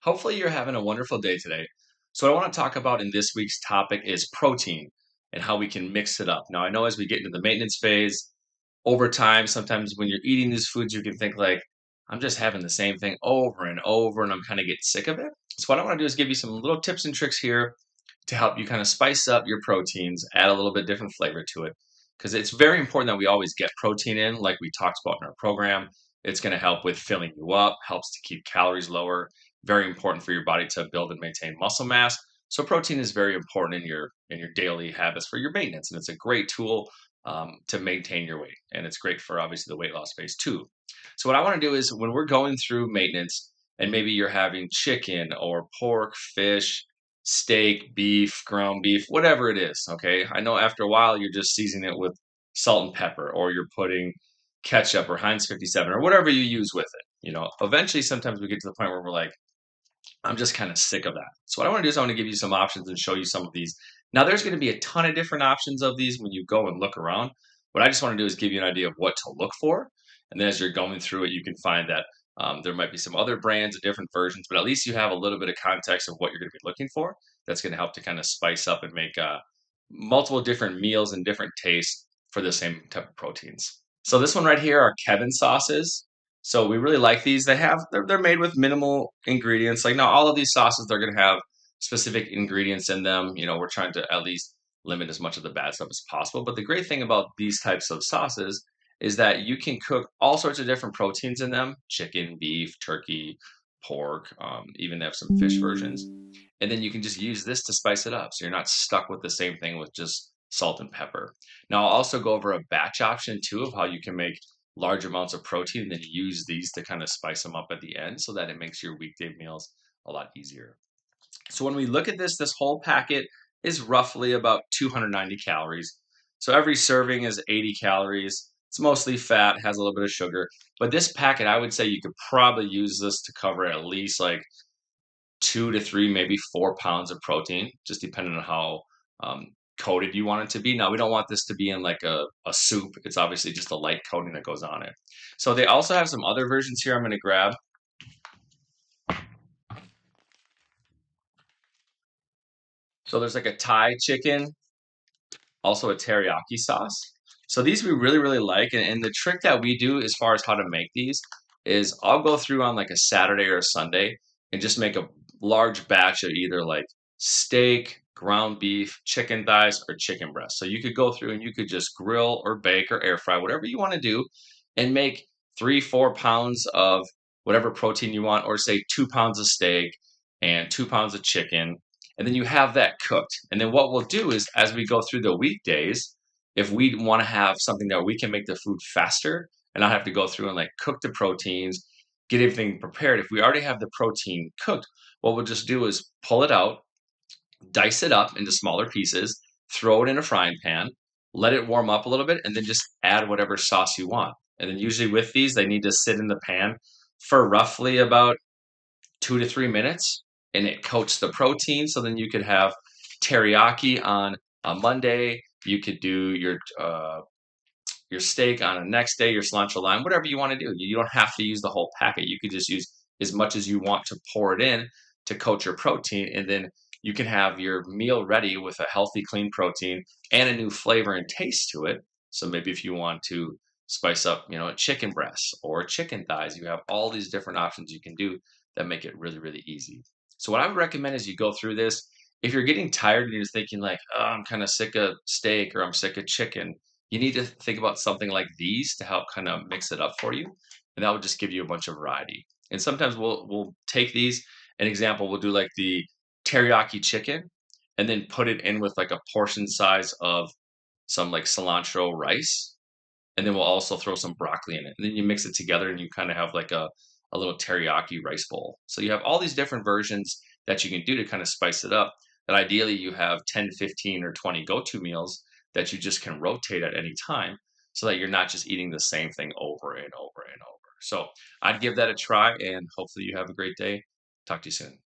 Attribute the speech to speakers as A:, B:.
A: Hopefully, you're having a wonderful day today. So, what I want to talk about in this week's topic is protein and how we can mix it up. Now, I know as we get into the maintenance phase, over time, sometimes when you're eating these foods, you can think like, I'm just having the same thing over and over, and I'm kind of get sick of it. So, what I want to do is give you some little tips and tricks here to help you kind of spice up your proteins, add a little bit different flavor to it. Because it's very important that we always get protein in, like we talked about in our program. It's going to help with filling you up, helps to keep calories lower. Very important for your body to build and maintain muscle mass. So protein is very important in your daily habits for your maintenance, and it's a great tool to maintain your weight. And it's great for obviously the weight loss phase too. So what I want to do is when we're going through maintenance, and maybe you're having chicken or pork, fish, steak, beef, ground beef, whatever it is. Okay, I know after a while you're just seasoning it with salt and pepper, or you're putting ketchup or Heinz 57 or whatever you use with it. Eventually, sometimes we get to the point where we're like, I'm just kind of sick of that. So what I want to do is I want to give you some options and show you some of these. Now, there's going to be a ton of different options of these when you go and look around. What I just want to do is give you an idea of what to look for. And then as you're going through it, you can find that there might be some other brands, different versions, but at least you have a little bit of context of what you're going to be looking for. That's going to help to kind of spice up and make multiple different meals and different tastes for the same type of proteins. So this one right here are Kevin sauces. So we really like these. They're made with minimal ingredients. Like now, all of these sauces they're going to have specific ingredients in them. We're trying to at least limit as much of the bad stuff as possible. But the great thing about these types of sauces is that you can cook all sorts of different proteins in them: chicken, beef, turkey, pork. Even they have some fish versions, and then you can just use this to spice it up. So you're not stuck with the same thing with just salt and pepper. Now I'll also go over a batch option too of how you can make large amounts of protein and then use these to kind of spice them up at the end so that it makes your weekday meals a lot easier. So when we look at this whole packet is roughly about 290 calories. So every serving is 80 calories. It's mostly fat, has a little bit of sugar. But this packet, I would say you could probably use this to cover at least like 2 to 3, maybe 4 pounds of protein, just depending on how um, coated you want it to be. Now, we don't want this to be in like a soup. It's obviously just a light coating that goes on it. So they also have some other versions here I'm going to grab. So there's like a Thai chicken, also a teriyaki sauce. So these we really, really like. And the trick that we do as far as how to make these is I'll go through on like a Saturday or a Sunday and just make a large batch of either like steak, ground beef, chicken thighs, or chicken breast. So you could go through and you could just grill or bake or air fry, whatever you want to do, and make 3, 4 pounds of whatever protein you want, or say 2 pounds of steak and 2 pounds of chicken, and then you have that cooked. And then what we'll do is as we go through the weekdays, if we want to have something that we can make the food faster and not have to go through and like cook the proteins, get everything prepared. If we already have the protein cooked, what we'll just do is pull it out, dice it up into smaller pieces, throw it in a frying pan, let it warm up a little bit, and then just add whatever sauce you want. And then usually with these, they need to sit in the pan for roughly about 2 to 3 minutes, and it coats the protein. So then you could have teriyaki on a Monday. You could do your steak on the next day, your cilantro lime, whatever you want to do. You don't have to use the whole packet. You could just use as much as you want to pour it in to coat your protein, and then you can have your meal ready with a healthy, clean protein and a new flavor and taste to it. So maybe if you want to spice up, chicken breasts or chicken thighs, you have all these different options you can do that make it really, really easy. So what I would recommend is you go through this. If you're getting tired and you're thinking like, oh, I'm kind of sick of steak or I'm sick of chicken, you need to think about something like these to help kind of mix it up for you. And that would just give you a bunch of variety. And sometimes we'll take these, an example, we'll do like the teriyaki chicken and then put it in with like a portion size of some like cilantro rice. And then we'll also throw some broccoli in it. And then you mix it together and you kind of have like a little teriyaki rice bowl. So you have all these different versions that you can do to kind of spice it up. That ideally you have 10, 15, or 20 go-to meals that you just can rotate at any time so that you're not just eating the same thing over and over and over. So I'd give that a try and hopefully you have a great day. Talk to you soon.